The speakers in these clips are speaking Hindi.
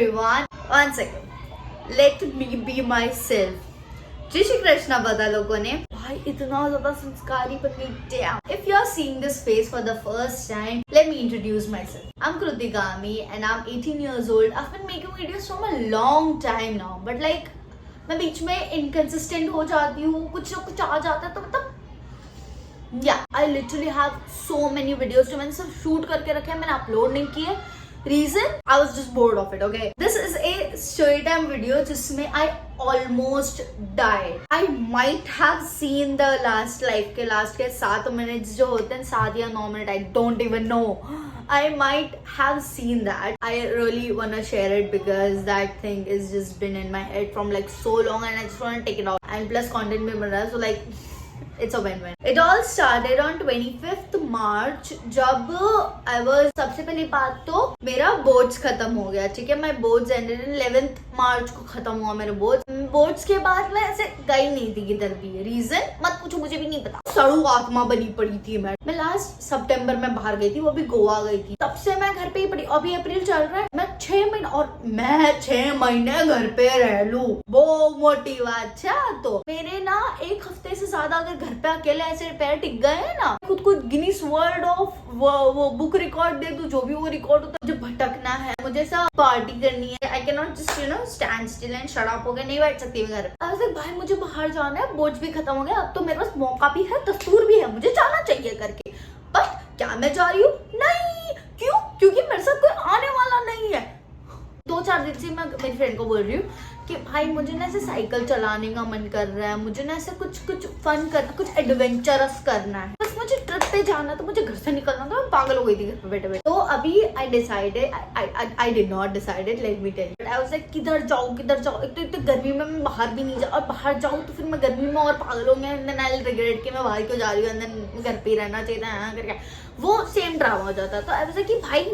everyone. One second. Let me be myself. जय श्री कृष्णा बता लोगों ने भाई इतना ज्यादा संस्कारी बन गई. Damn. If you are seeing this face for the first time, let me introduce myself. I'm Kritika Ami and I'm 18 years old. I've been making videos from a long time now, but like मैं बीच में inconsistent हो जाती हूँ, कुछ ना कुछ आ जाता है तो मतलब I literally have so many videos जो मैंने सब शूट करके रखे हैं, मैंने अपलोड नहीं किए. Reason? I was just bored of it, okay? This is a story time video जिसमें I almost died. I might have seen the last के 7 minutes जो होते हैं 7 या 9 minute, I don't even know. I might have seen that. I really wanna share it because that thing is just been in my head from like so long and I just wanna take it out. And plus content भी बन रहा है, so like it's a win-win. It all started on 25th March जब I was सबसे पहली बात तो मेरा बोर्ड्स खत्म हो गया, ठीक है. My boards ended in 11th March को खत्म हुआ मेरे बोर्ड्स के बाद मैं ऐसे गई नहीं थी किधर भी. रीजन मत पूछो, मुझे भी नहीं पता. सड़ू आत्मा बनी पड़ी थी मैं लास्ट सितंबर में बाहर गई थी, वो भी गोवा गई थी. तब से मैं घर पे ही पड़ी. अभी अप्रैल चल रहा है, मैं 6 महीने घर पे रह लूं वो मोटी बात. तो मेरे ना एक हफ्ते से ज्यादा अगर घर पे अकेले ऐसे पैर टिक गए हैं ना, खुद को गिनीज वर्ल्ड ऑफ वो बुक रिकॉर्ड दे दूं, जो भी वो रिकॉर्ड होता है. मुझे भटकना है, मुझे सब पार्टी करनी है. I can not just stand still and shut up होके नहीं बैठ सकती मैं घर पे. आई वाज लाइक भाई मुझे बाहर जाना है, बोझ भी खत्म हो गया, अब तो मेरे पास मौका भी है, दस्तूर भी है, मुझे जाना चाहिए करके. बट क्या मैं जा रही हूँ? नहीं. क्यों? क्योंकि मेरे साथ कोई आने वाला नहीं है. 2-4 दिन से मैं मेरी फ्रेंड को बोल रही हूँ कि भाई मुझे ना ऐसे साइकिल चलाने का मन कर रहा है, मुझे ना ऐसे कुछ फन करना, कुछ एडवेंचरस करना है, बस मुझे ट्रिप पे जाना, तो मुझे घर से निकलना था. मैं पागल हो गई थी घर पे बैठे बैठे. तो अभी I did not decided, let me tell you. I was like किधर जाऊँ. एक तो इतनी गर्मी में मैं बाहर भी नहीं जा, और बाहर जाऊँ तो फिर मैं गर्मी में और पागल हो गया. एंड देन आई रिग्रेट कि मैं बाहर क्यों जा रही हूँ, एंड देन घर पे ही रहना चाहिए था करके वो सेम ड्रामा हो जाता. तो आई वाज लाइक कि भाई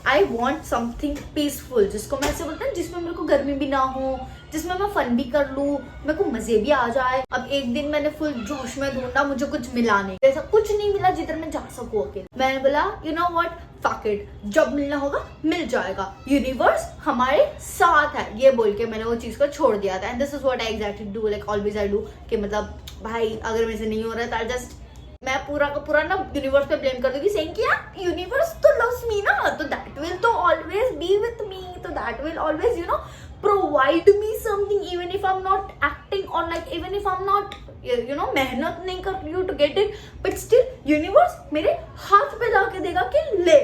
आई वॉन्ट समथिंग पीसफुल, जिसको मैं ऐसे बोलते हैं जिसमें मेरे को गर्मी भी ना हो, जिसमें मैं फन भी कर लूँ, मेरे को मजे भी आ जाए. अब एक दिन मैंने फुल जोश में ढूंढा, मुझे कुछ मिला नहीं, ऐसा कुछ नहीं मिला जिधर मैं जा सकूं अकेले. मैंने बोला you know what, fuck it, जब मिलना होगा मिल जाएगा, यूनिवर्स हमारे साथ है, ये बोल के मैंने वो चीज को छोड़ दिया था. And this is what I exactly do, like always I do, कि मतलब भाई अगर मेरे से नहीं हो रहा है तो जस्ट मैं पूरा का पूरा ना यूनिवर्स पे ब्लेम कर दूंगी, सेइंग कि यार यूनिवर्स तो लव्स मी ना, तो दैट विल तो ऑलवेज बी विथ मी, तो that will always provide me something, even if I am not acting और like even if I am not मेहनत नहीं कर रही हूँ to get it, but still universe मेरे हाथ पे लाके देगा कि ले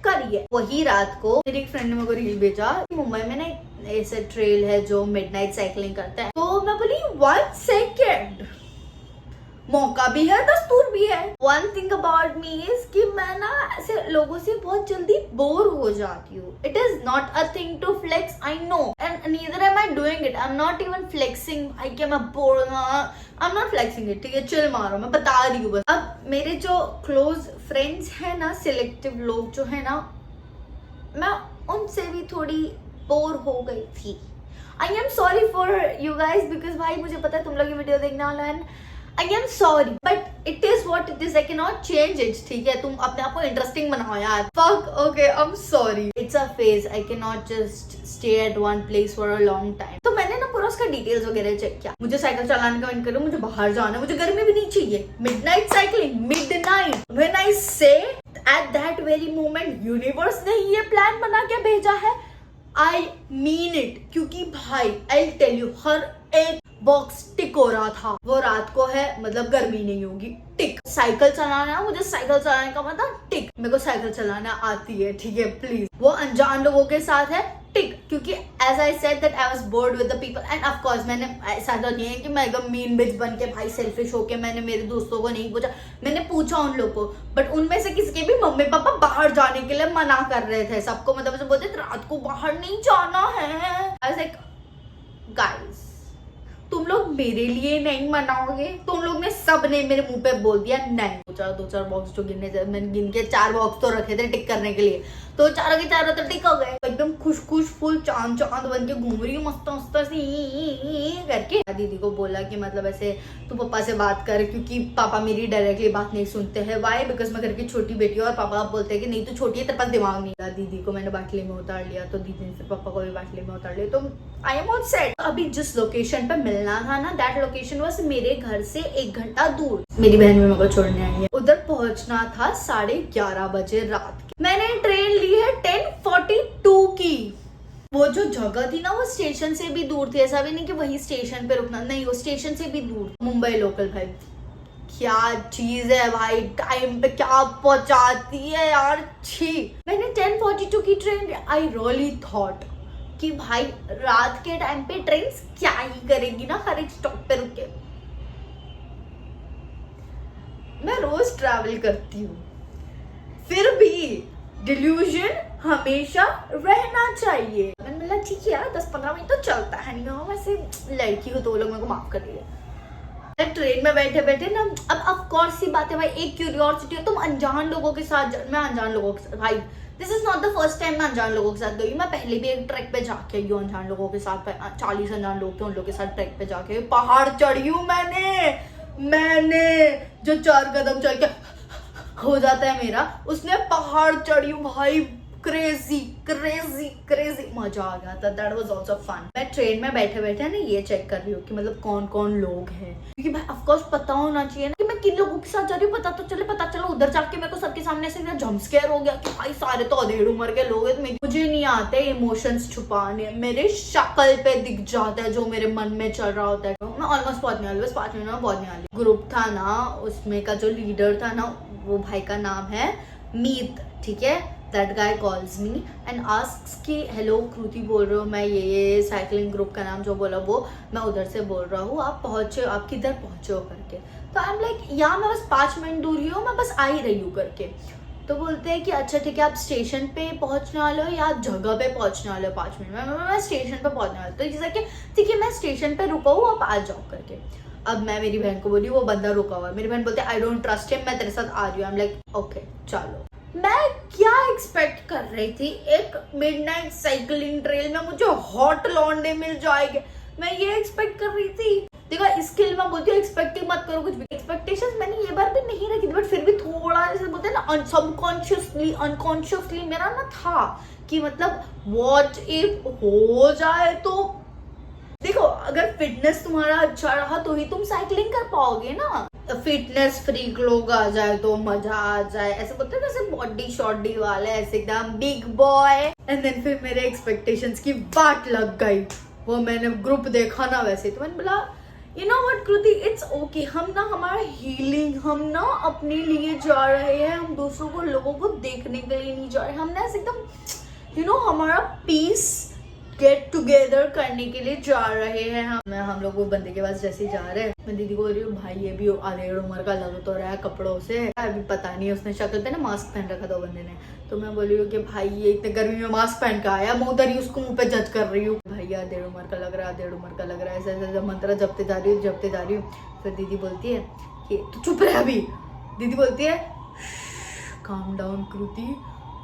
करिए. वही रात को मेरी एक फ्रेंड ने मेरे को रील भेजा, मुंबई में ना ऐसे ट्रेल है जो मिडनाइट साइकिलिंग करता है. तो मैं बोली 1 सेकेंड, मौका भी है, दस्तूर भी है. One thing about me is कि मैं ना ऐसे लोगों से बहुत जल्दी बोर हो जाती हूँ. It is not a thing to flex, I know, and neither am I doing it. I am not even flexing. I क्या मैं bore, I am not flexing it, ठीक है, चिल मारो, मैं बता रही हूँ बस. अब मेरे जो क्लोज फ्रेंड्स है ना, सिलेक्टिव लोग जो है ना, मैं उनसे भी थोड़ी बोर हो गई थी. I am sorry for you guys, because भाई मुझे पता है तुम लोग ये वीडियो देखने वाला है. I am sorry, but it is what it is. I cannot change it. ठीक है, तुम अपने आप को इंटरेस्टिंग बनाओ यार. Fuck, okay, I'm sorry. It's a phase. I cannot just stay at one place for a long time. तो मैंने ना पूरा उसका डिटेल्स वगैरह चेक किया. मुझे साइकिल चलाने का मन कर रहा है, मुझे बाहर जाना है, मुझे गर्मी भी नहीं चाहिए. Midnight cycling, midnight. When I say at that very moment, universe ने ये प्लान बना के भेजा है, I mean it. क्योंकि भाई I'll tell you, हर एक बॉक्स टिक हो रहा था. वो रात को है, मतलब गर्मी नहीं होगी, टिक. साइकिल चलाना, मुझे साइकिल चलाने का मतलब टिक. मेरे को साइकिल चलाना आती है, ठीक है, प्लीज. वो अनजान लोगों के साथ है, टिक. क्योंकि as I said that I was bored with the people. And of course मैंने ऐसा तो नहीं है कि मैं एकदम मीन बिच बन के भाई सेल्फिश होके मैंने मेरे दोस्तों को नहीं पूछा. मैंने पूछा उन लोगों को, बट उनमें से किसी के भी मम्मी पापा बाहर जाने के लिए मना कर रहे थे. सबको मतलब बोलते रात को बाहर नहीं जाना है. आई वाज लाइक गाइस, तुम लोग मेरे लिए नहीं मनाओगे? तुम लोग ने सब ने मेरे मुंह पे बोल दिया नहीं. दो चार बॉक्स जो गिनने थे, मैंने गिन के 4 बॉक्स तो रखे थे टिक करने के लिए, तो चारों के चारों तो टिक हो गए। एकदम खुश खुश फुल चांद चांद बन के घूम रही हूँ मस्त मस्त से करके। दीदी को बोला कि मतलब ऐसे तू पापा से बात कर, क्योंकि पापा मेरी डायरेक्टली बात नहीं सुनते हैं। वाई? बिकॉज मैं घर की छोटी बेटी हूँ और पापा बोलते हैं कि नहीं तू छोटी है, तेरे पास दिमाग नहीं है। दीदी को मैंने बाटली में उतार लिया, तो दीदी ने फिर पापा को भी बाटली में उतार लिया। तो आई एम ऑल सेट। अभी जिस लोकेशन पे मिलना था ना, दैट लोकेशन वाज मेरे घर से 1 घंटा दूर। मेरी बहन भी मेरे को छोड़ने आई है। उधर पहुंचना था 11:30 बजे रात के। मैंने ट्रेन ली है 10:42 की। वो जो जगह थी ना वो स्टेशन से भी दूर थी, ऐसा भी नहीं कि वही स्टेशन पे रुकना, नहीं वो स्टेशन से भी दूर। मुंबई लोकल भाई क्या चीज है भाई, टाइम पे क्या पहुंचाती है यार, छी। मैंने 10:42 की ट्रेन, आई रियली थॉट कि भाई रात के टाइम पे ट्रेन क्या ही करेगी ना हर एक स्टॉप पे रुक के। मैं रोज ट्रैवल करती हूँ, फिर भी डिल्यूजन हमेशा रहना चाहिए। मैंने बोला ठीक है यार 10-15 मिनट तो चलता है, नहीं वैसे लड़की हो तो वो लोग मेरे को माफ कर दिए। ट्रेन में बैठे बैठे ना, अब ऑफ कोर्स सी बात है भाई, एक क्यूरियोसिटी है, तुम अनजान लोगों के साथ, मैं अनजान लोगों के साथ, भाई this is not the first time मैं अनजान लोगों के साथ गई। मैं पहले भी एक ट्रैक पे जाके आई हूँ अनजान लोगों के साथ, 40 अनजान लोग थे, उन लोग के साथ ट्रैक पे जाके पहाड़ चढ़ी हूँ मैंने जो 4 कदम चल के हो जाता है मेरा, उसने पहाड़ चढ़ी हूँ भाई। क्रेजी क्रेजी क्रेजी मजा आ गया था। That was also fun. मैं ट्रेन में बैठे बैठे ना ये चेक कर रही हूँ कि मतलब कौन कौन लोग हैं, क्योंकि भाई ऑफ कोर्स पता होना चाहिए ना कि मैं किन लोगों के साथ जा रही हूँ। पता चलो उधर जाके मेरे को सबके सामने से जंप स्केयर हो गया कि भाई सारे तो अधेड़ उम्र के लोग हैं। मुझे नहीं आते इमोशंस छुपाने, मेरे शक्ल पे दिख जाता है जो मेरे मन में चल रहा होता है। मैं ऑलमोस्ट पहुंचने वाली, बस 5 मिनट में पहुंचने वाली। ग्रुप था ना, उसमें का जो लीडर था ना, वो भाई का नाम है मीत, ठीक है। That guy calls me and asks कि हेलो कृति बोल रहे हो, मैं ये साइकिलिंग ग्रुप का नाम जो बोला वो मैं उधर से बोल रहा हूँ, आप पहुँचे, आप किधर पहुँचे हो करके। तो आई एम लाइक यहाँ मैं बस 5 मिनट दूर ही हूँ, मैं बस आ ही रही हूँ करके। तो बोलते हैं कि अच्छा ठीक है, आप स्टेशन पे पहुँचने वाले हो या आप जगह पे पहुँचने वाले हो 5 मिनट में। मैं स्टेशन पे पहुँचने वाला, तो जैसा कि ठीक है मैं स्टेशन पे रुका हूँ, आप आ जाओ करके। अब मैं मेरी बहन को बोली वो बंदा रुका हुआ है, मेरी बहन बोलते आई डोंट ट्रस्ट हिम, मैं तेरे साथ आ रही हूँ। आई एम लाइक ओके चलो। मैं क्या एक्सपेक्ट कर रही थी, एक मिडनाइट साइकिलिंग ट्रेल में मुझे हॉट लॉन्डे मिल जाएंगे, मैं ये एक्सपेक्ट कर रही थी। देखो इसके लिए मैं बोलती हूँ एक्सपेक्ट मत करो कुछ भी। एक्सपेक्टेशंस मैंने ये बार भी नहीं रखी थी, बट फिर भी थोड़ा जैसे बोलते हैं ना सबकॉन्शियसली अनकॉन्शियसली मेरा ना था कि मतलब व्हाट इफ हो जाए। तो देखो अगर फिटनेस तुम्हारा अच्छा रहा तो ही तुम साइकिलिंग कर पाओगे ना। फिटनेस फ्रीक लोग आ जाए तो मजा आ जाए, ऐसे बोलते हैं जैसे बॉडी शॉडी वाले, ऐसे एकदम बिग बॉय। एंड देन फिर मेरे एक्सपेक्टेशंस की बाट लग गई। वो मैंने ग्रुप देखा ना वैसे, तो मैंने बोला you know what Kriti, it's okay, हम ना हमारा हीलिंग, हम ना अपने लिए जा रहे हैं, हम दूसरों को लोगों को देखने के लिए नहीं जा रहे, हम ना ऐसे एकदम यू नो हमारा पीस गेट टुगेदर करने के लिए जा रहे हैं। हम लोग वो बंदे के पास जैसे जा रहे हैं, मैं दीदी को बोल रही हूँ भाई ये भी आधे उम्र का लग तो रहा है कपड़ों से, अभी पता नहीं उसने शक्ल पे ना मास्क पहन रखा था बंदे ने। तो मैं बोल रही हूँ कि भाई ये इतने गर्मी में मास्क पहन का आया, मैं उधर ही उसको मुंह पे जज कर रही हूँ, भाई यार 1.5 उम्र का लग रहा है, 1.5 उम्र का लग रहा है, ऐसा मंत्र जपते जा रही हूँ। फिर दीदी बोलती है कि तू चुप रहे अभी। दीदी बोलती है काम डाउन कृति,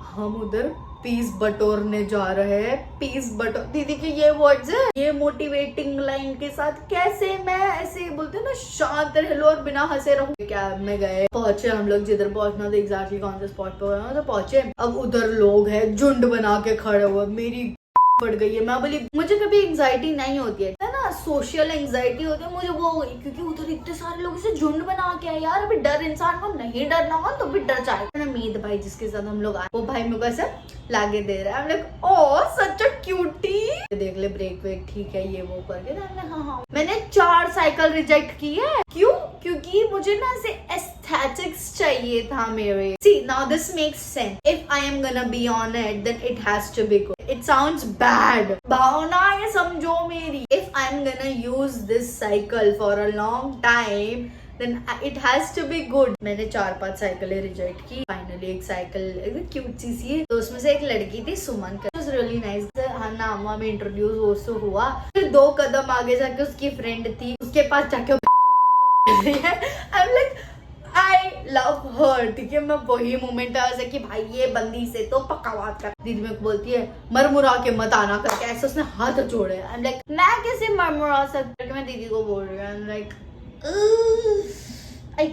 हम उधर पीस बटोरने जा रहे हैं, पीस बटोर। दीदी के ये वर्ड्स है, ये मोटिवेटिंग लाइन के साथ कैसे मैं ऐसे बोलते हैं ना शांत रह लो और बिना हंसे रहूं। कैब में गए, पहुंचे हम लोग जिधर पहुंचना था, एग्जैक्टली कौन से स्पॉट पे तो पहुंचे। अब उधर लोग हैं झुंड बना के खड़े हुए, मेरी पड़ गई है। मैं बोली मुझे कभी एंजाइटी नहीं होती है ना, सोशल एंजाइटी होती है मुझे, वो हो गई क्योंकि उधर इतने सारे लोग से झुंड बना के आए यार। अभी डर इंसान को नहीं डरना होगा तो भी डर जाएगा। मीत भाई जिसके साथ हम लोग आए, वो भाई मेरे को ऐसे लागे दे रहा है, हम लोग ओ सच अ क्यूटी, देख ले ब्रेक वेक ठीक है ये वो करके ना। हाँ मैंने 4 साइकिल रिजेक्ट की है। क्यों? क्योंकि मुझे ना ऐसे एस्थेटिक्स चाहिए था मेरे। See now this makes sense, if I am gonna be on it then it has to be good. It sounds bad, Bhavna ये समझो मेरी। If I am gonna use this cycle for a long time then it has to be good। मैंने 4-5 साइकिलें रिजेक्ट की, फाइनली एक साइकिल क्यूट सी तो उसमें से एक लड़की थी सुमन, रियली नाइस। हाँ नाम में इंट्रोड्यूस हुआ। फिर 2 कदम आगे जाके उसकी फ्रेंड थी, उसके पास जाके आई एम लाइक आई लव हर, ठीक है। मैं वही मोमेंट पे ऐसे कि भाई ये बंदी से तो पक्का बात कर। दीदी मेरे को बोलती है मरमुरा के मत आना करके, ऐसे उसने हाथ जोड़े। आई एम लाइक मैं कैसे मरमुरा सकती हूँ, मैं दीदी को बोल रही हूँ। आई am like I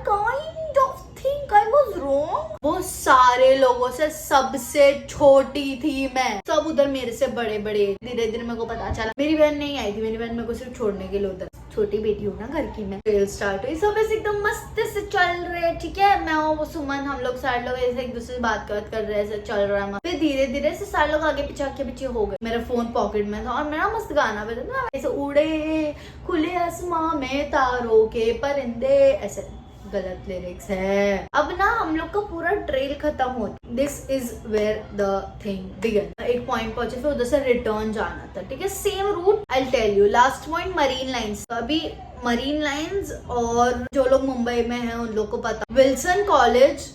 kind of think I was wrong. वो सारे लोगों से सबसे छोटी थी मैं, सब उधर मेरे से बड़े बड़े। धीरे धीरे मेरे को पता चला मेरी बहन नहीं आई थी, मेरी बहन मेरे को सिर्फ छोड़ने के लिए उधर, छोटी बेटी हूँ ना घर की मैं। ट्रेल स्टार्ट हुई, सब ऐसे एकदम मस्त से चल रहे, ठीक है। मैं और वो सुमन, हम लोग सारे लोग ऐसे एक दूसरे से बात कर रहे, ऐसे चल रहा है। फिर धीरे धीरे से सारे लोग आगे पीछे हो गए। मेरा फोन पॉकेट में था और मेरा मस्त गाना बजा था, ऐसे उड़े खुले आसमां में तारों के परिंदे, ऐसे गलत लिरिक्स है। अब ना हम लोग का पूरा ट्रेल खत्म हो, this is where the thing began. एक पॉइंट पहुंचे, फिर उधर से रिटर्न जाना था, ठीक है। Same route, I tell you. Last point Marine Lines. अभी मरीन लाइन्स और जो लोग मुंबई में हैं उन लोग को पता, विल्सन कॉलेज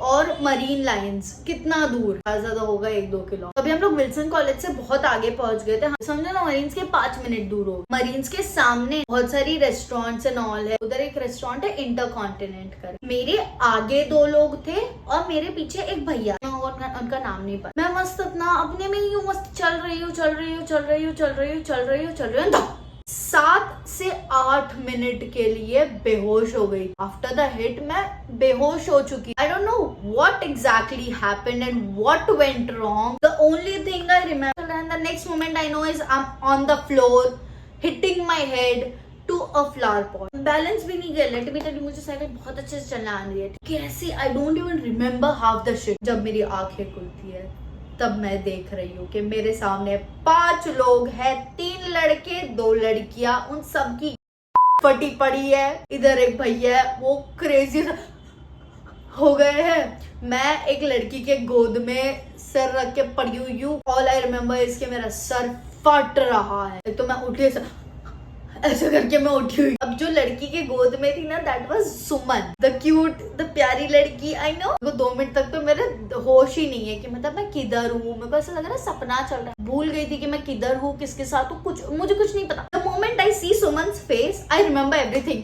और मरीन लाइन्स कितना दूर, ज्यादा होगा 1-2 किलो। अभी हम लोग विल्सन कॉलेज से बहुत आगे पहुंच गए थे, समझो ना मरीन्स के 5 मिनट दूर हो। मरीन्स के सामने बहुत सारी रेस्टोरेंट्स एंड ऑल है। उधर एक रेस्टोरेंट है इंटरकॉन्टिनेंट कर। मेरे आगे 2 लोग थे और मेरे पीछे एक भैया, उनका नाम नहीं पता। मैं मस्त अपने में ही मस्त चल रही हूँ 7 से 8 मिनट के लिए बेहोश हो गई। आफ्टर द हिट मैं बेहोश हो चुकी। I don't know what exactly happened and what went wrong. The only thing I remember and the next moment I know is I am on the floor hitting my head to a flower pot. Balance भी नहीं गया। लेट मी टेल यू, मुझे साइकिल बहुत अच्छे से चलना आ रही है। कैसे, I don't even remember half the shit. जब मेरी आंखें खुलती है तब मैं देख रही हूँ कि मेरे सामने 5 लोग हैं, 3 लड़के 2 लड़कियां, उन सबकी फटी पड़ी है। इधर एक भैया है, वो क्रेजी हो गए हैं। मैं एक लड़की के गोद में सर रख के पड़ी हुई हूँ। ऑल आई रिमेम्बर इसके मेरा सर फट रहा है। तो मैं उठी ऐसे करके मैं उठी हुई। अब जो लड़की के गोद में थी ना, that was Suman, the cute, the प्यारी लड़की। आई नो 2 मिनट तक तो मेरे होश ही नहीं है कि मतलब मैं किधर हूँ। मेरे को ऐसा लग रहा है सपना चल रहा है। भूल गई थी कि मैं किधर हूँ, किसके साथ हूँ, मुझे कुछ नहीं पता। The moment I see Suman's face, I remember everything.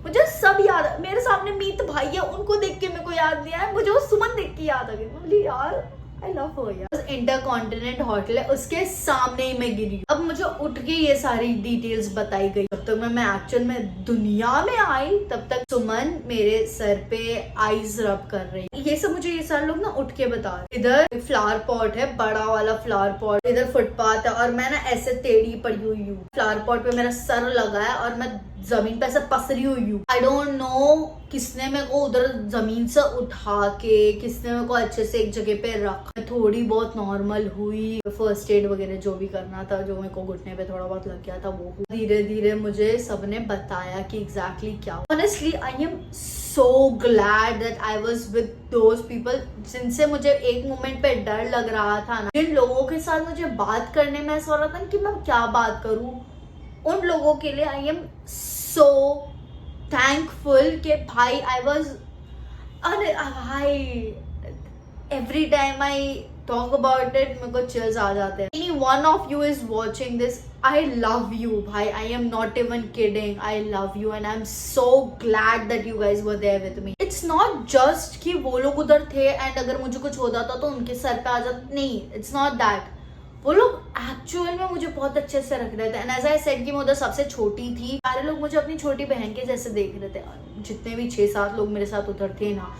मुझे सब याद। मेरे सामने मीत भाई है, उनको देख के मेरे को याद नहीं आया, मुझे वो सुमन देख के याद आ गई। बोली यार I love her यार। इंटरकॉन्टिनेंट होटल है, उसके सामने ही मैं गिरी। अब मुझे उठ के ये सारी डिटेल्स बताई गई। जब तक मैं एक्चुअल में दुनिया में आई, तब तक सुमन मेरे सर पे आईज रब कर रही। ये सब मुझे ये सारे लोग ना उठ के बता रहे। इधर फ्लावर पॉट है, बड़ा वाला फ्लावर पॉट, इधर फुटपाथ है और मैं ना ऐसे टेढ़ी पड़ी हुई हूँ। फ्लावर पॉट पे मेरा सर लगा है और मैं जमीन पे ऐसे पसरी हुई हूँ। आई डोंट नो किसने मेरे को उधर जमीन से उठा के, किसने मेरे को अच्छे से एक जगह पे रखा। थोड़ी बहुत नॉर्मल हुई, फर्स्ट एड वगैरह जो भी करना था, जो मेरे को घुटने पे थोड़ा बहुत लग गया था वो। धीरे धीरे मुझे सबने बताया कि एग्जैक्टली क्या। Honestly I am so glad that I was with those people जिनसे मुझे एक मोमेंट पे डर लग रहा था ना। जिन लोगों के साथ मुझे बात करने में ऐसा हो रहा था कि मैं क्या बात करूं, उन लोगों के लिए आई एम सो थैंकफुल कि भाई आई वॉज, अरे भाई every time I talk about it मेरे को चिल्स आ जाते हैं। Any one of you is watching this, I love you भाई, I am not even kidding, I love you and I am so glad that you guys were there with me. It's not just कि वो लोग उधर थे एंड अगर मुझे कुछ हो जाता तो उनके सर पे आ जाता, नहीं, इट्स नॉट दैट। वो लोग एक्चुअल में मुझे बहुत अच्छे से रख रहे थे। एंड एज आई सेड कि मैं उधर सबसे छोटी थी, सारे लोग मुझे अपनी छोटी बहन के जैसे देख रहे थे। जितने भी 6-7 लोग मेरे साथ उधर थे ना,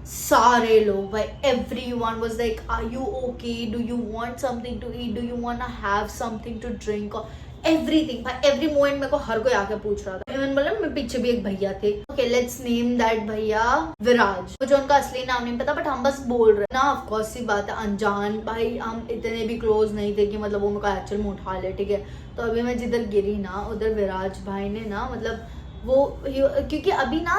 सारे लोग भाई, everyone was like, are you okay, do you want something to eat, do you want to have something to drink, everything भाई, एवरी मोमेंट मेरे को हर कोई आके पूछ रहा था। इवन मतलब मेरे पीछे भी एक भैया थे। ओके लेट्स नेम दैट भैया विराज। मुझे उनका असली नाम नहीं पता, बट हम बस बोल रहे ना, ऑफ कोर्स सी बात है, अनजान भाई, हम इतने भी क्लोज नहीं थे कि मतलब वो मेरे को एक्चुअल में उठा ले, ठीक है। तो अभी मैं जिधर गिरी ना, उधर विराज भाई ने ना, मतलब वो, क्योंकि अभी ना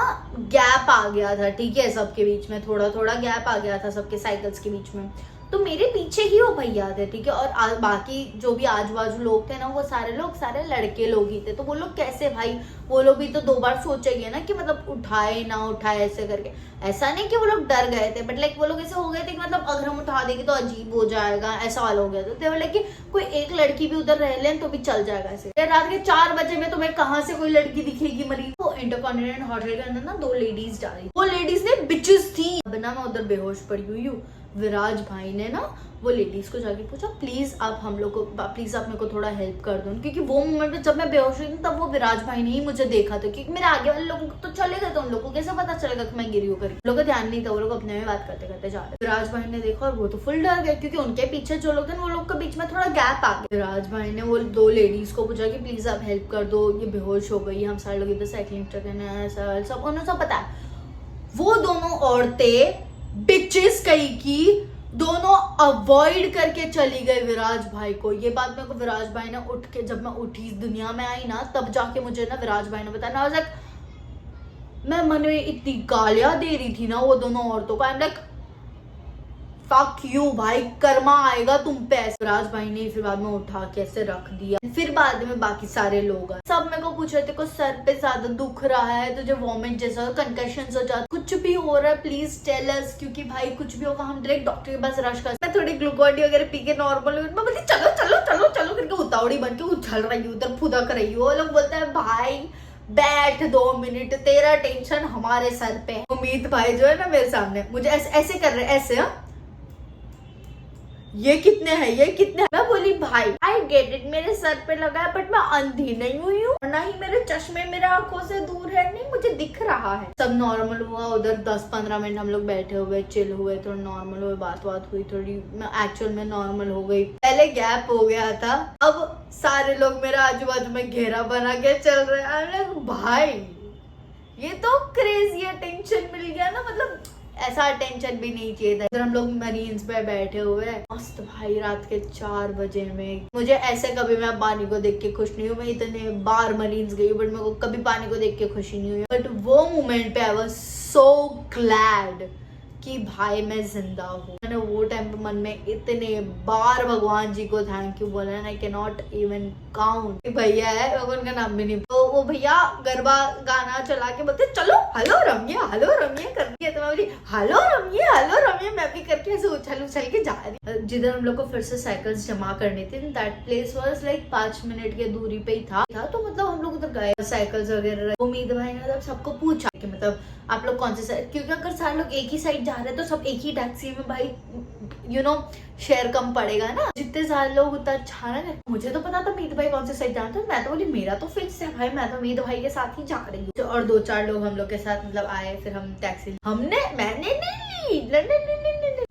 गैप आ गया था, ठीक है, सबके बीच में थोड़ा थोड़ा गैप आ गया था सबके साइकिल्स के बीच में। तो मेरे पीछे ही वो भैया थे, ठीक है। और बाकी जो भी आजू बाजू लोग थे ना, वो सारे लड़के लोग ही थे। तो वो लोग कैसे भाई, वो लोग भी तो 2 बार सोचेंगे ना कि मतलब उठाए ना उठाए ऐसे करके। ऐसा नहीं कि वो लोग डर गए थे, बट लाइक वो लोग ऐसे हो गए थे कि मतलब अगर हम उठा देंगे तो अजीब हो जाएगा, ऐसा वाला हो गया। तो लाइक कोई एक लड़की भी उधर रह लें तो भी चल जाएगा ऐसे। रात के 4 बजे में तुम्हें कहाँ से कोई लड़की दिखेगी मरी। वो इंटरकॉन्टिनेंटल होटल के अंदर ना 2 लेडीज जा रही, वो लेडीज ने बिचेस थी। अब ना मैं उधर बेहोश पड़ी हुई हूँ। विराज भाई ने ना वो लेडीज को जाके पूछा, प्लीज आप हम लोग को, प्लीज आप मेरे को थोड़ा हेल्प कर दो, क्योंकि वो मोमेंट में जब मैं बेहोश हुई तब वो विराज भाई ने ही मुझे देखा था, क्योंकि मेरे आगे वाले लोगों को तो चले गए थे, उन लोगों को कैसे पता चलेगा कि मैं गिरी हूँ करके। लोगों को ध्यान नहीं था, वो लोग अपने में बात करते करते जा रहे। विराज भाई ने देखा और वो तो फुल डर गए, क्योंकि उनके पीछे जो लोग थे वो लोग के बीच में थोड़ा गैप आ गया। विराज भाई ने वो 2 लेडीज को पूछा कि प्लीज आप हेल्प कर दो, ये बेहोश हो गई, हम सारे लोग इधर साइकिलिंग सब उन्हें सब पता है। वो दोनों औरतें बिचेस कहीं की दोनों अवॉइड करके चली गई विराज भाई को। ये बात मेरे को विराज भाई ने उठ के, जब मैं उठी इस दुनिया में आई ना, तब जाके मुझे ना विराज भाई ने बताया ना। मैं मन में इतनी गालियां दे रही थी ना वो दोनों औरतों को। आई एम लाइक फक यू भाई, कर्मा आएगा तुम पे। विराज भाई ने फिर बाद में उठा के ऐसे रख दिया। फिर बाद में बाकी सारे लोग आए, सब मेरे को पूछ रहे थे को सर पे ज्यादा दुख रहा है, तुझे वॉमिट जैसा कंकशन हो जाता, कुछ भी हो रहा है प्लीज टेल अस, क्योंकि भाई कुछ भी होगा हम डायरेक्ट डॉक्टर के पास रश कर। मैं थोड़ी ग्लूकोन डी वगैरह पी के नॉर्मल, मैं बोलती चलो चलो चलो चलो करके उतावड़ी बन के उछल रही हूँ, उधर फुदक रही हूँ। वो लोग बोलते हैं भाई बैठ 2 मिनट, तेरा टेंशन हमारे सर पे है। उम्मीद भाई जो है ना मेरे सामने मुझे ऐसे कर रहे, ऐसे ये कितने हैं, ये कितने हैं? मैं बोली भाई आई गेट इट, मेरे सर पे लगा है बट मैं अंधी नहीं हुई हूँ, ना ही मेरे चश्मे मेरे आंखों से दूर है, नहीं मुझे दिख रहा है। सब नॉर्मल हुआ। उधर 10-15 मिनट हम लोग बैठे हुए, चिल हुए, थोड़ा नॉर्मल हुए, बात हुई थोड़ी, मैं एक्चुअल में नॉर्मल हो गई। पहले गैप हो गया था, अब सारे लोग मेरे आजू बाजू में घेरा बना के चल रहे हैं। भाई ये तो क्रेजी अटेंशन मिल गया ना, मतलब ऐसा अटेंशन भी नहीं चाहिए था। इधर हम लोग मरीन्स पे बैठे हुए हैं मस्त भाई, रात के 4 बजे में। मुझे ऐसे कभी मैं पानी को देख के खुश नहीं हूँ, मैं इतने बार मरीन्स गई बट मेरे को कभी पानी को देख के खुशी नहीं हुई। बट वो मोमेंट पे आई वाज सो ग्लैड कि भाई मैं जिंदा हूँ। मैंने वो टाइम पे मन में इतने बार भगवान जी को थैंक यू बोला, I can not even count. भैया है, उनका नाम भी नहीं, तो वो भैया गरबा गाना चला के बोलते चलो हेलो रमिया कर रही है, तो मैं बोली हेलो रमिया मैं भी करके ऐसे उछल के जा रही। जिधर हम लोग को फिर से साइकिल्स जमा करनी थी, that place was like 5 minute के दूरी पे ही था। तो मतलब हम लोग उधर गए, साइकिल्स वगैरह। उम्मीद भाई ने मतलब सबको पूछा कि मतलब आप लोग कौन से साइड, क्योंकि अगर सारे लोग एक ही साइड जा रहे हैं तो सब एक ही टैक्सी में भाई यू नो शेयर कम पड़ेगा ना, जितने सारे लोग उतना अच्छा ना। मुझे तो पता था मीत भाई कौन से साइड जाना था, मैं तो बोली मेरा तो फिक्स है भाई, मैं तो मीत भाई के साथ ही जा रही हूँ। और 2-4 लोग हम लोग के साथ मतलब आए, फिर हम टैक्सी मैंने नहीं,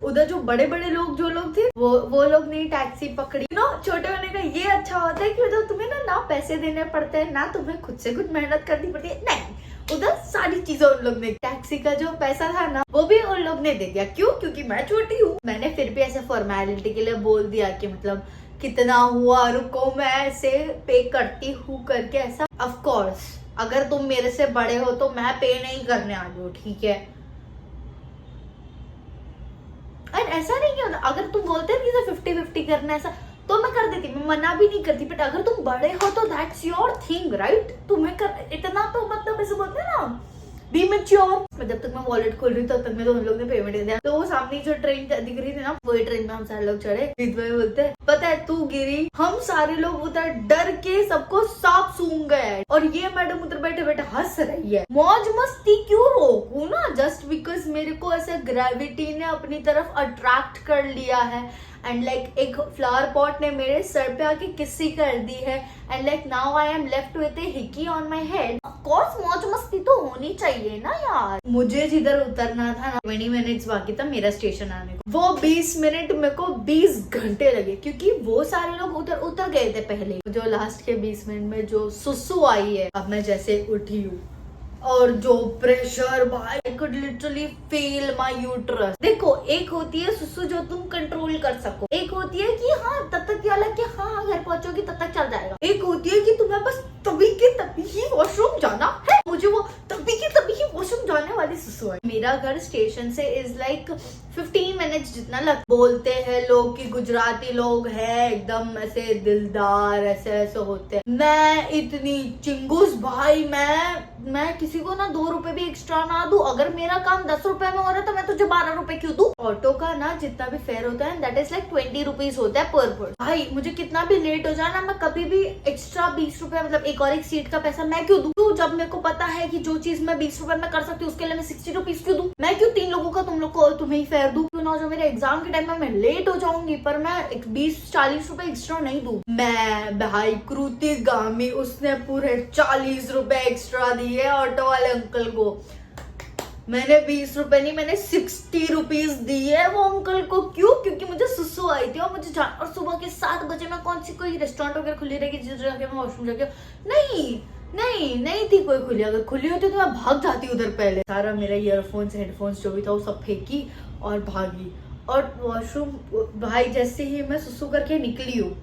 उधर जो बड़े लोग जो लोग थे वो लोग ने टैक्सी पकड़ी ना। छोटे होने का ये अच्छा होता है कि मतलब तुम्हें ना पैसे देने पड़ते हैं, ना तुम्हें खुद से कुछ मेहनत करनी पड़ती है, नहीं उधर सारी चीजें उन लोग ने, टैक्सी का जो पैसा था ना वो भी उन लोग ने दे दिया। क्यों? क्योंकि मैं छोटी हूँ। मैंने फिर भी ऐसे फॉर्मेलिटी के लिए बोल दिया कि मतलब कितना हुआ रुको मैं ऐसे पे करती हूँ करके ऐसा। ऑफ कोर्स अगर तुम मेरे से बड़े हो तो मैं पे नहीं करने आ गई, ठीक है। और ऐसा नहीं कि अगर तुम बोलते कि 50-50 करना ऐसा तो मैं कर देती, मैं मना भी नहीं करती, बट अगर तुम बड़े हो तो दैट्स योर थिंग राइट। तुम्हें कर इतना तो मतलब ऐसे बोलते हैं ना बी मैच्योर। जब तक मैं वॉलेट खोल रही तब तक में तो हम लोग ने पेमेंट दे दिया। तो वो सामने जो ट्रेन दिख रही थी ना, वही ट्रेन में हम सारे लोग चढ़े। रीत भाई बोलते हैं पता है तू गिरी, हम सारे लोग उधर डर के सबको सांप सूंघ गए और ये मैडम उधर बैठे बैठे हंस रही है। मौज मस्ती क्यों रोकू ना, जस्ट बिकॉज मेरे को ऐसे ग्रेविटी ने अपनी तरफ अट्रैक्ट कर लिया है एंड लाइक एक फ्लावर पॉट ने मेरे सर पे आके किस्सी कर दी है and like now I am left with a hickey on my head. Of course मौज मस्ती तो होनी चाहिए ना यार। मुझे जिधर उतरना था ना 20 मिनट्स बाकी था मेरा स्टेशन आने को, वो 20 मिनट मेरे को 20 घंटे लगे, क्योंकि वो सारे लोग उतर गए थे पहले। जो लास्ट के 20 मिनट में जो सुसु आई है, अब मैं जैसे उठी हूँ और जो प्रेशर भाई, I could literally feel my uterus। देखो एक होती है सुसु जो तुम कंट्रोल कर सको, एक होती है कि हाँ तब तक क्या लग कि हाँ घर पहुंचोगी तब तक चल जाएगा, एक होती है कि तुम्हें बस तभी के तभी ही वॉशरूम जाना है। मुझे वो तभी के तभी ही वॉशरूम जाने वाली सुसु है। मेरा घर स्टेशन से इज लाइक 15 मिनट्स जितना लग। बोलते हैं लोग कि गुजराती लोग हैं एकदम ऐसे दिलदार, ऐसे ऐसे होते हैं। मैं इतनी चिंगूस भाई, मैं किसी को ना 2 रुपए भी एक्स्ट्रा ना दूं। अगर मेरा काम 10 रुपए में हो रहा है तो मैं तुझे 12 रुपए क्यों दूं? ऑटो का ना जितना भी फेयर होता है दैट इज लाइक 20 रुपीज होता है पर पर्सन। भाई मुझे कितना भी लेट हो जाए ना, मैं कभी भी एक्स्ट्रा 20 रुपए मतलब एक और एक सीट का पैसा मैं क्यों दूं? जब मेरे को पता है कि जो चीज मैं 20 रुपए में कर सकती हूँ उसके लिए मैं 60 रुपीज क्यों दूं? मैं क्यों 3 लोगों का तुम लोग को तुम्हें ही फेयर दूं? क्यों ना जो मेरे एग्जाम के टाइम में मैं लेट हो जाऊंगी पर मैं 20-40 रुपए एक्स्ट्रा नहीं दूं। मैं भाई कृति गामी, उसने पूरे 40 रुपए एक्स्ट्रा दिए ऑटो वाले अंकल को। मैंने 20 रुपए नहीं, मैंने 60 रुपीज दिए वो अंकल को। क्यों? क्योंकि मुझे सुसु आई थी और मुझे और सुबह के 7 बजे में कौन सी कोई रेस्टोरेंट वगैरह खुली रहेगी जिस जाके मैं वॉशरूम जाके नहीं थी कोई खुली। अगर खुली होती तो मैं भाग जाती उधर पहले। सारा मेरा ईयरफोन्स हेडफोन्स जो भी था वो सब फेंकी और भागी। और वॉशरूम भाई जैसे ही मैं सुसु करके निकली हूँ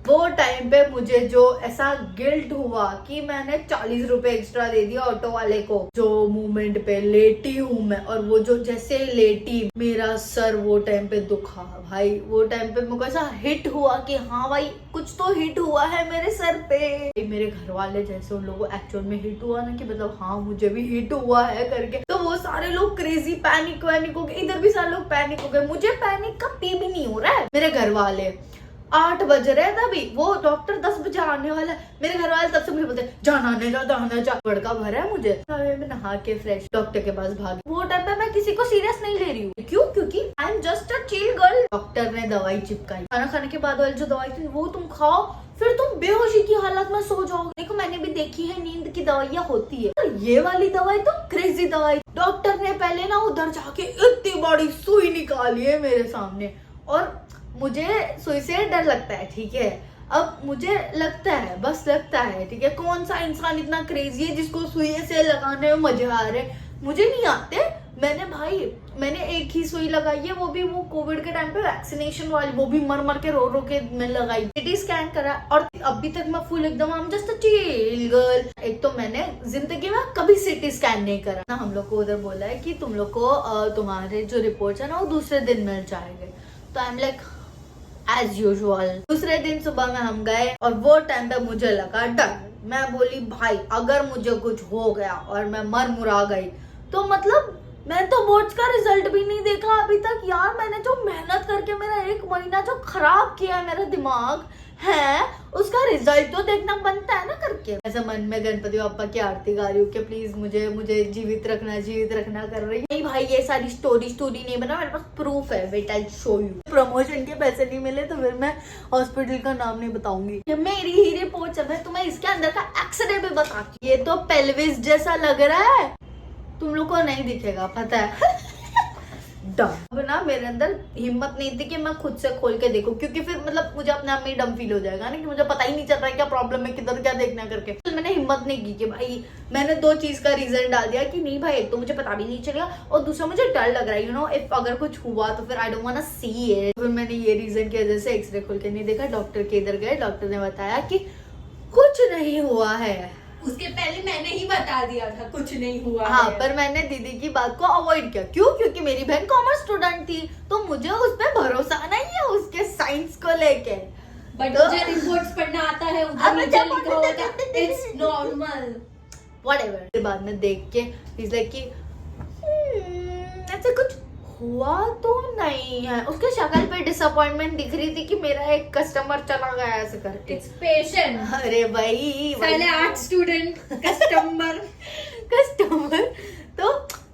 वो टाइम पे मुझे जो ऐसा गिल्ट हुआ कि मैंने 40 रुपए एक्स्ट्रा दे दिया ऑटो वाले को। जो मूवमेंट पे लेटी हूँ मैं, और वो जो जैसे लेटी मेरा सर वो टाइम पे दुखा भाई। वो टाइम पे मुझे ऐसा हिट हुआ कि हाँ भाई कुछ तो हिट हुआ है मेरे सर पे। मेरे घर वाले जैसे उन लोगों को एक्चुअल में हिट हुआ ना कि मतलब हाँ मुझे भी हिट हुआ है करके, तो वो सारे लोग क्रेजी पैनिक वैनिक हो गए। इधर भी सारे लोग पैनिक हो गए। मुझे पैनिक का पी भी नहीं हो रहा है। मेरे घर वाले 8 बज रहे तभी, वो डॉक्टर 10 बजे आने वाला है। मेरे घर वाले तब से मुझे बोलते जाना जा बड़का भरा है मुझे। मैं नहा के फ्रेश डॉक्टर के पास भागी। वो टाइम पे मैं किसी को सीरियस नहीं ले रही हूँ। क्यों? क्योंकि I am just a chill girl. Doctor ने दवाई चिपकाई। खाना खाने के बाद वाली जो दवाई थी वो तुम खाओ, फिर तुम बेहोशी की हालत में सो जाओगे। देखो मैंने भी देखी है नींद की दवाइयाँ होती है, तो ये वाली दवाई तो क्रेजी दवाई। डॉक्टर ने पहले ना उधर जाके इतनी बड़ी सुई निकाली है मेरे सामने, और मुझे सुई से डर लगता है, ठीक है। अब मुझे लगता है, बस लगता है, ठीक है। कौन सा इंसान इतना क्रेजी है जिसको सुई से लगाने में मजे आ रहे? मुझे नहीं आते। मैंने एक ही सुई लगाई है, वो भी वो कोविड के टाइम पे वैक्सीनेशन वाली, वो भी मर के रो के मैं लगाई। सिटी स्कैन करा और अभी तक मैं फुल एकदम I am just a chill girl. एक तो मैंने जिंदगी में कभी सिटी स्कैन नहीं करा ना। हम लोग को उधर बोला है कि तुम लोग को तुम्हारे जो रिपोर्ट है ना वो दूसरे दिन मिल जाएंगे। तो I am like as usual. दूसरे दिन सुबह में हम गए और वो टाइम पे मुझे लगा डर। मैं बोली भाई अगर मुझे कुछ हो गया और मैं मर मुरा गई तो मतलब मैं तो बोर्ड्स का रिजल्ट भी नहीं देखा अभी तक। यार मैंने जो मेहनत करके मेरा 1 महीना जो खराब किया है मेरा दिमाग है, उसका रिजल्ट तो देखना बनता है ना करके। ऐसा मन में गणपति बाप्पा की आरती गा रही हूँ कि प्लीज मुझे जीवित रखना कर रही है। नहीं भाई ये सारी स्टोरी नहीं बना, मेरे पास प्रूफ है। Wait I show you. Promotion के पैसे नहीं मिले तो फिर मैं हॉस्पिटल का नाम नहीं बताऊंगी। ये मेरी ही रिपोर्ट है, तुम्हें इसके अंदर का एक्सरे भी बताती। ये तो पेल्विस जैसा लग रहा है, तुम लोग को नहीं दिखेगा पता है। अब ना मेरे अंदर हिम्मत नहीं थी कि मैं खुद से खोल के देखूं, क्योंकि फिर मतलब मुझे अपने आप में डम फील हो जाएगा ना कि मुझे पता ही नहीं चल रहा है क्या प्रॉब्लम है, किधर क्या देखना करके। तो मैंने हिम्मत नहीं की कि भाई मैंने 2 चीज का रीजन डाल दिया कि नहीं भाई एक तो मुझे पता भी नहीं चलेगा और दूसरा मुझे डर लग रहा है, यू नो इफ अगर कुछ हुआ तो फिर I don't want to see it. फिर मैंने ये रीजन की वजह से एक्सरे खोल के नहीं देखा। डॉक्टर के इधर गए, डॉक्टर ने बताया कि कुछ नहीं हुआ है। उसके पहले मैंने ही बता दिया था कुछ नहीं हुआ। हाँ पर मैंने दीदी की बात को अवॉइड किया। क्यों? क्योंकि मेरी बहन कॉमर्स स्टूडेंट थी तो मुझे उस पर भरोसा नहीं है उसके साइंस को लेके। बट मुझे रिपोर्ट्स पढ़ना आता है, उधर नीचे लिखा होगा इट्स नॉर्मल व्हाटएवर। बाद में देख के इज लाइक कि ऐसे कुछ हुआ तो नहीं है। उसके शक्ल पे डिसअपॉइंटमेंट दिख रही थी कि मेरा एक कस्टमर चला गया ऐसे करके। It's patient. अरे भाई पहले आर्ट स्टूडेंट कस्टमर तो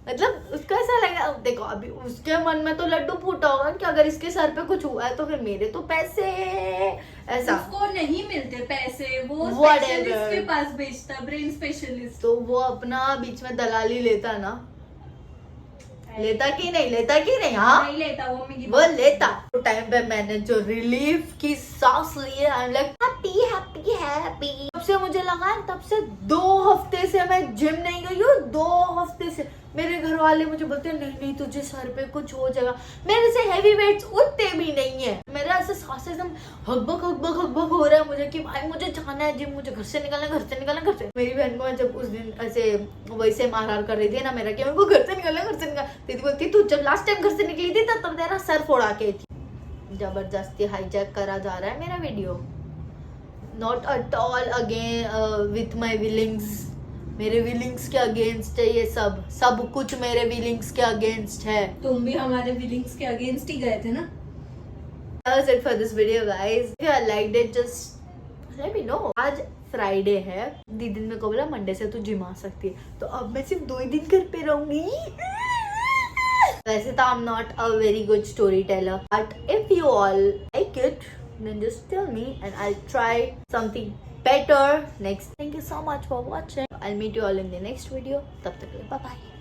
मतलब उसका ऐसा लगा। देखो अभी उसके मन में तो लड्डू फूटा होगा कि अगर इसके सर पे कुछ हुआ है तो फिर मेरे तो पैसे ऐसा। उसको नहीं मिलते पैसे, वो स्पेशलिस्ट के पास बेचता, ब्रेन स्पेशलिस्ट। तो वो अपना बीच में दलाली लेता ना, लेता कि नहीं? हाँ नहीं लेता वो लेता। तो टाइम पे मैंने जो रिलीफ की सांस ली है आई am like happy happy happy. तब से मुझे लगा, तब से 2 हफ्ते से मैं जिम नहीं गई हूँ। 2 हफ्ते से मेरे घर वाले मुझे बोलते हैं नहीं नहीं तुझे सर पे कुछ हो जाएगा। मेरे से हैवी वेट्स उठते भी नहीं है। मेरा ऐसे सांस एकदम हकबक हकबक हकबक हो रहा है मुझे कि भाई मुझे जाना है जिम, मुझे घर से निकलना है, घर से निकलना, घर से। मेरी बहन को मैं जब उस दिन ऐसे वैसे मार कर रही थी ना मेरा कि मेरे को घर से निकलना, घर से निकलना, दीदी बोलती तू जब लास्ट टाइम घर से निकली थी तब तेरा सर फोड़ा के थी। जबरदस्ती हाईजैक करा जा रहा है मेरा video. Not at all again with my विलिंग्स। मेरे विलिंग्स के अगेंस्ट है ये सब कुछ मेरे विलिंग्स के अगेंस्ट है। तुम भी हमारे फीलिंग्स के अगेंस्ट ही गए थे ना। That's it for this video guys. If you liked it just let me know. आज फ्राइडे है, दीदी ने को बोला मंडे से तू जिम आ सकती है, तो अब मैं सिर्फ 2 ही दिन घर पे रहूंगी। वैसे तो I'm not a very good storyteller, but if you all like it then just tell me and I'll try something better next. Thank you so much for watching. I'll meet you all in the next video. तब तक के लिए bye bye.